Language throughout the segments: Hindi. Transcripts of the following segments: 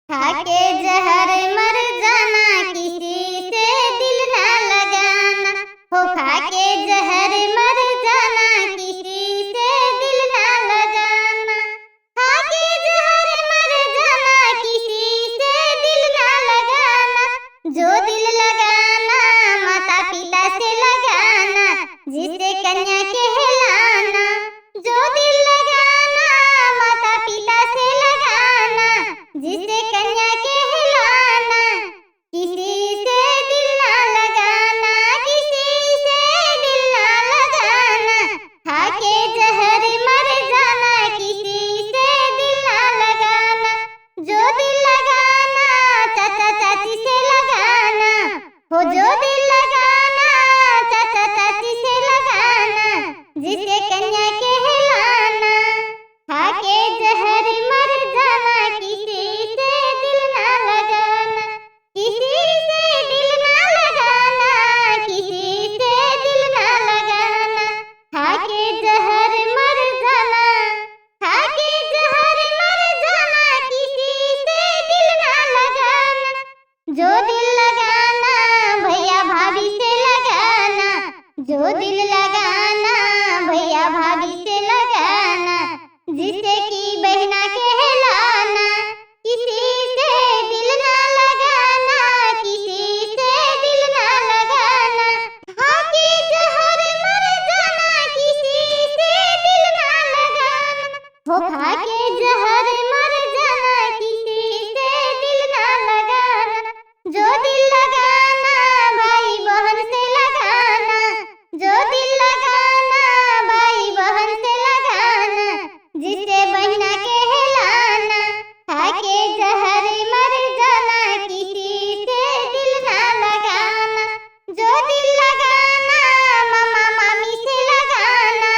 खाके जहर मर जाना, किसी से दिल ना लगाना। हो खाके जहर मर जाना, किसी से दिल ना लगाना। खाके जहर मर जाना, किसी से दिल ना लगाना। जो दिल लगाना माता पिता से लगाना, जिसे कन्या कहलाना। जो दिल लगाना माता पिता से लगाना, जिसे कन्या कहलाना। किसी से दिल ना लगाना, किसी से दिल ना लगाना। खाके जहर मर जाना, किसी से दिल ना लगाना। जो दिल लगाना चाचा चाची से लगाना। हो जो दिल लगाना चाचा चाची से लगाना, जिसे कन्या कहलाना। खाके जहर मर जाना, किसी से दिल ना लगाना। किसी से दिल ना लगाना, किसी से दिल ना लगाना। खाके जहर मर जाना, खाके जहर मर जाना, किसी से दिल ना लगाना। जो दिल लगाना भैया भाभी से लगाना। जो दिल लगाना भैया भाभी से लगाना, जिसे की बहना कहलाना। किसी से दिल ना लगाना, किसी से दिल ना लगाना। खाके जहर मर जाना, किसी से दिल ना लगाना। हो खाके जहर मर जाना, किसी से दिल ना लगाना। जो दिल लगाना भाई बहन से लगाना। जो दिल लगाना भाई बहन से लगाना, जिसे बहना कहलाना। खाके जहर मर जाना, किसी से दिल ना लगाना। जो दिल लगाना मामा मामी से लगाना।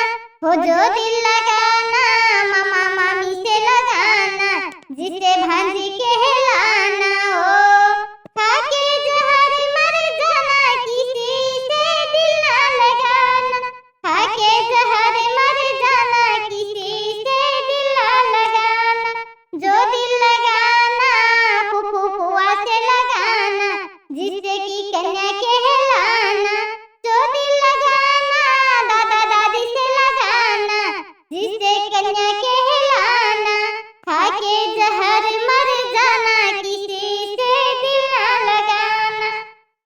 हो जो दिल लगाना मामा मामी से लगाना, जिसे भांजी कहलाना। ओ खाके जहर मर जाना, किसी से दिल ना लगाना। खाके जहर मर जाना, किसी से दिल ना लगाना। जो दिल लगाना फूफू फुआ से लगाना, जिसे की कन्या कहलाना। जो दिल लगाना दादा दादी से लगाना, जिसे कन्या कहलाना। खाके जहर मर जाना, किसी से दिल ना लगाना।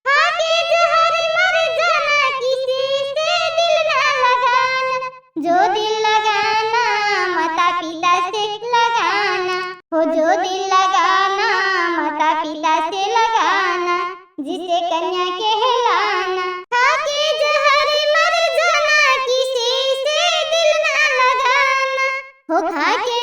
खाके जहर मर जाना, किसी से दिल ना लगाना। जो दिल लगाना माता पिता से लगाना। हो जो दिल लगाना माता पिता से लगाना, जिसे कन्या कहलाना। खाके जहर मर जाना, किसी से दिल ना लगाना। हो खाके